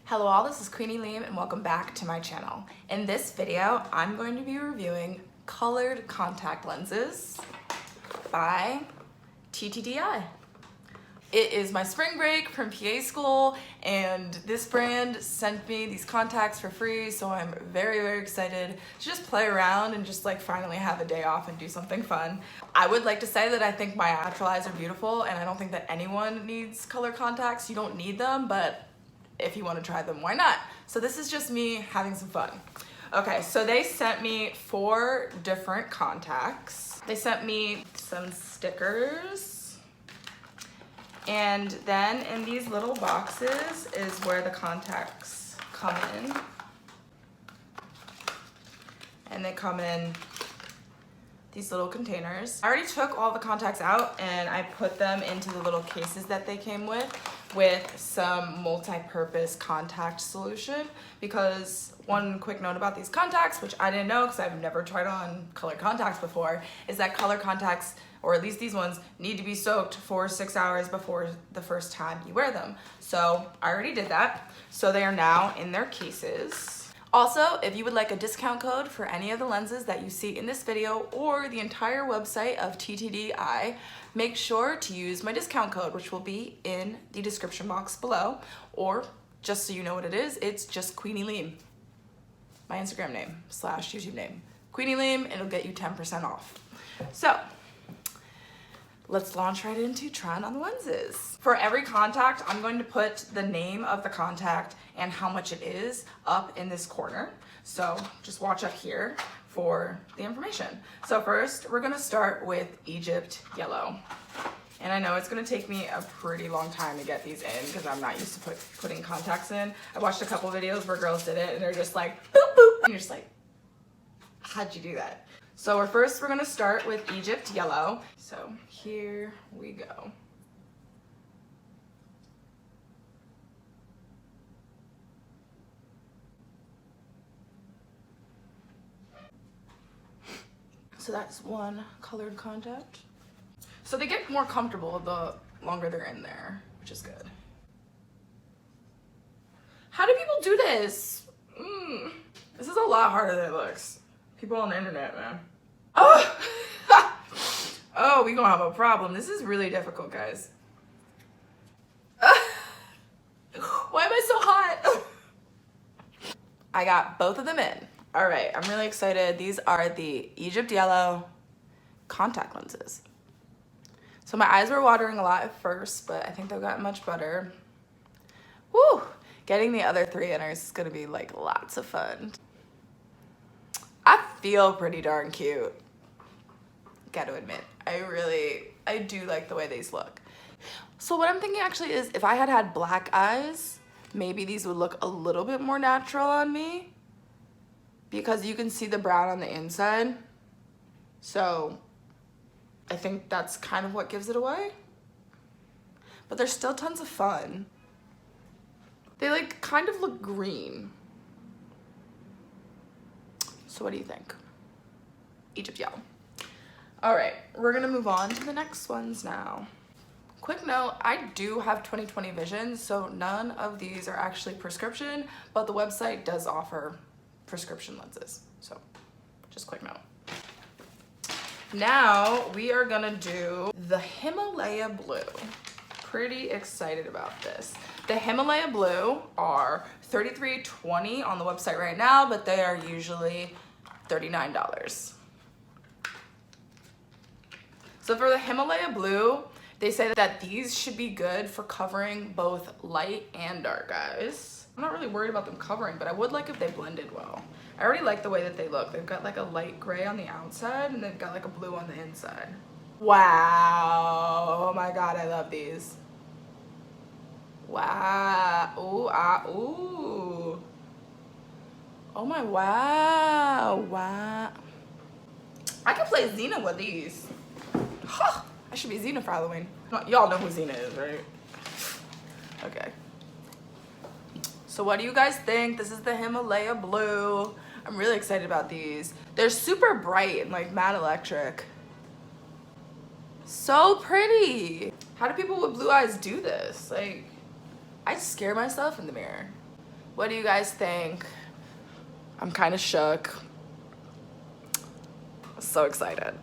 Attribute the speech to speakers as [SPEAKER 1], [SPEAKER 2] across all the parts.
[SPEAKER 1] Hello all, this is Queenie Lume and welcome back to my channel. In this video, I'm going to be reviewing colored contact lenses by Ttdeye. It is my spring break from PA school and this brand sent me these contacts for free, so I'm very excited to just play around and just like finally have a day off and do something fun. I would like to say that I think my natural eyes are beautiful and I don't think that anyone needs color contacts. You don't need them, but if you want to try them, why not? So this is just me having some fun. Okay, so they sent me 4 different contacts. They sent me some stickers. And then in these little boxes is where the contacts come in. And they come in these little containers. I already took all the contacts out and I put them into the little cases that they came with some multi-purpose contact solution, because one quick note about these contacts, which I didn't know because I've never tried on color contacts before, is that color contacts, or at least these ones, need to be soaked for 6 hours before the first time you wear them. So I already did that. So they are now in their cases. Also, if you would like a discount code for any of the lenses that you see in this video or the entire website of Ttdeye, make sure to use my discount code, which will be in the description box below, or just so you know what it is, it's just Queenie Lume, my Instagram name / YouTube name. Queenie Lume, it'll get you 10% off. So let's launch right into trying on the lenses. For every contact, I'm going to put the name of the contact and how much it is up in this corner. So just watch up here for the information. So first, we're gonna start with Egypt Yellow. And I know it's gonna take me a pretty long time to get these in because I'm not used to putting contacts in. I watched a couple videos where girls did it and they're just like, boop, boop. And you're just like, how'd you do that? So we're gonna start with Egypt Yellow. So here we go. So that's one colored contact. So they get more comfortable the longer they're in there, which is good. How do people do this? This is a lot harder than it looks. People on the internet, man. Oh, oh, we gonna have a problem. This is really difficult, guys. Why am I so hot? I got both of them in. All right, I'm really excited. These are the Egypt Yellow contact lenses. So my eyes were watering a lot at first, but I think they've gotten much better. Woo! Getting the other 3 inners is gonna be like lots of fun. I feel pretty darn cute. Gotta admit, I do like the way these look. So what I'm thinking actually is if I had black eyes, maybe these would look a little bit more natural on me because you can see the brown on the inside. So I think that's kind of what gives it away. But they're still tons of fun. They like kind of look green. So what do you think? Egypt Yellow. All right, we're gonna move on to the next ones now. Quick note, I do have 20/20 vision, so none of these are actually prescription, but the website does offer prescription lenses. So just quick note. Now we are gonna do the Himalaya Blue. Pretty excited about this. The Himalaya Blue are $33.20 on the website right now, but they are usually $39. So for the Himalaya Blue, they say that these should be good for covering both light and dark eyes. I'm not really worried about them covering, but I would like if they blended well. I already like the way that they look. They've got like a light gray on the outside and they've got like a blue on the inside. Wow, oh my God, I love these. Wow, ooh, ah, ooh. Oh my, wow, wow. I could play Xena with these. Huh, I should be Xena for Halloween. Y'all know who Xena is, right? Okay. So what do you guys think? This is the Himalaya Blue. I'm really excited about these. They're super bright and like matte electric. So pretty. How do people with blue eyes do this? Like, I scare myself in the mirror. What do you guys think? I'm kind of shook. So excited.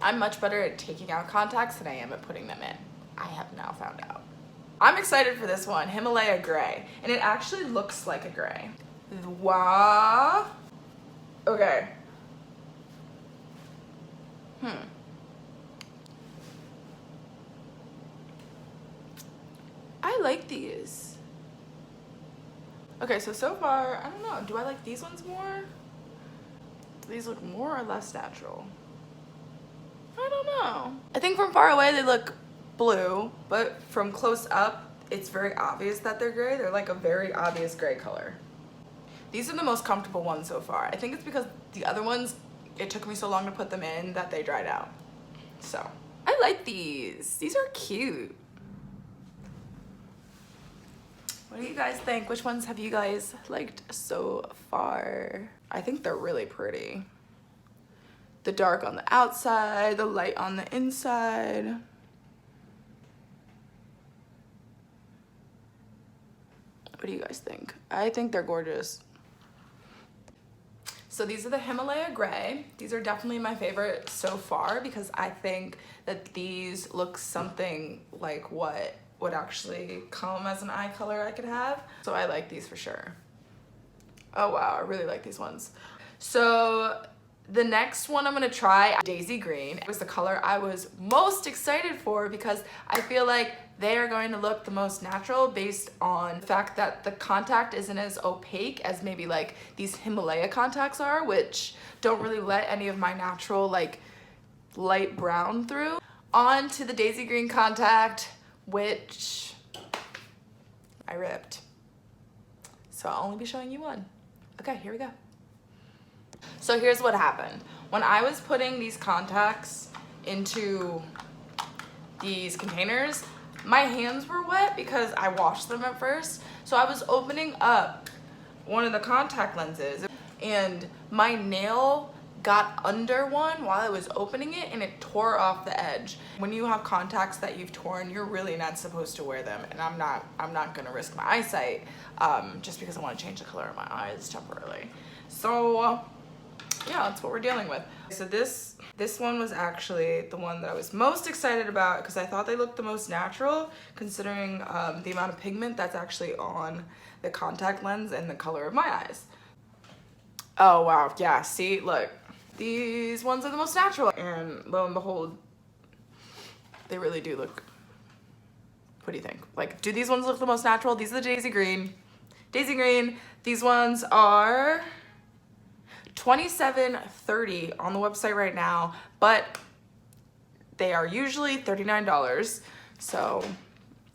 [SPEAKER 1] I'm much better at taking out contacts than I am at putting them in. I have now found out. I'm excited for this one, Himalaya Grey. And it actually looks like a gray. Wow. Okay. I like these. Okay, so far, I don't know. Do I like these ones more? These look more or less natural? I don't know. I think from far away they look blue, but from close up, it's very obvious that they're gray. They're like a very obvious gray color. These are the most comfortable ones so far. I think it's because the other ones, it took me so long to put them in that they dried out. So, I like these. These are cute. What do you guys think? Which ones have you guys liked so far? I think they're really pretty. The dark on the outside, the light on the inside. What do you guys think? I think they're gorgeous. So these are the Himalaya Grey. These are definitely my favorite so far because I think that these look something like what would actually come as an eye color I could have. So I like these for sure. Oh wow, I really like these ones. So the next one I'm gonna try, Daisy Green. It was the color I was most excited for because I feel like they are going to look the most natural based on the fact that the contact isn't as opaque as maybe like these Himalaya contacts are, which don't really let any of my natural like light brown through. On to the Daisy Green contact, which I ripped. So I'll only be showing you one. Okay, here we go. So here's what happened. When I was putting these contacts into these containers, my hands were wet because I washed them at first. So I was opening up one of the contact lenses and my nail got under one while I was opening it and it tore off the edge. When you have contacts that you've torn, you're really not supposed to wear them, and I'm not gonna risk my eyesight just because I want to change the color of my eyes temporarily. So yeah, that's what we're dealing with. So this one was actually the one that I was most excited about because I thought they looked the most natural considering the amount of pigment that's actually on the contact lens and the color of my eyes. Oh wow, yeah, see, look. These ones are the most natural, and lo and behold, they really do look. What do you think? Like, do these ones look the most natural? These are the Daisy Green. Daisy Green, these ones are $27.30 on the website right now, but they are usually $39. So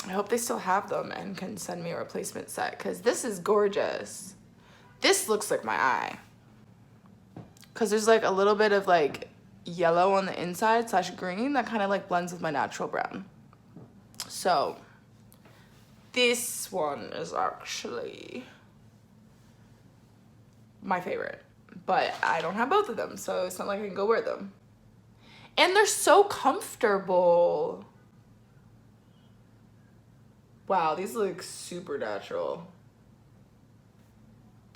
[SPEAKER 1] I hope they still have them and can send me a replacement set because this is gorgeous. This looks like my eye. Because there's like a little bit of like yellow on the inside / green that kind of like blends with my natural brown. So this one is actually my favorite, but I don't have both of them, so it's not like I can go wear them. And they're so comfortable. Wow, these look super natural.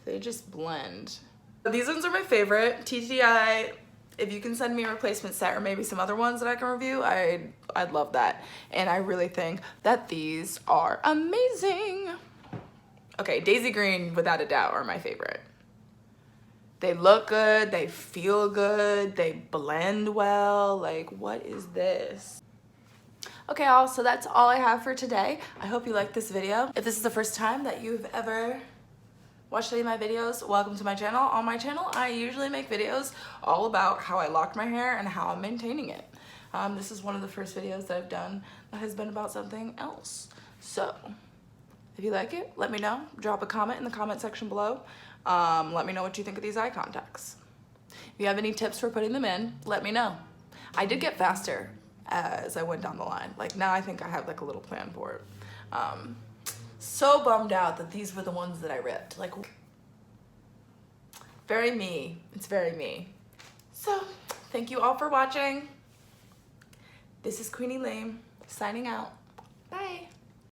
[SPEAKER 1] They just blend. These ones are my favorite. Ttdeye, if you can send me a replacement set or maybe some other ones that I can review, I'd love that. And I really think that these are amazing. Okay, Daisy Green, without a doubt, are my favorite. They look good, they feel good, they blend well. Like, what is this? Okay, y'all, so that's all I have for today. I hope you liked this video. If this is the first time that you've ever watched any of my videos, welcome to my channel. On my channel, I usually make videos all about how I locked my hair and how I'm maintaining it. This is one of the first videos that I've done that has been about something else. So, if you like it, let me know. Drop a comment in the comment section below. Let me know what you think of these eye contacts. If you have any tips for putting them in, let me know. I did get faster as I went down the line. Like, now I think I have like a little plan for it. So bummed out that these were the ones that I ripped. Like, very me. It's very me. So, thank you all for watching. This is Queenie Lame, signing out. Bye.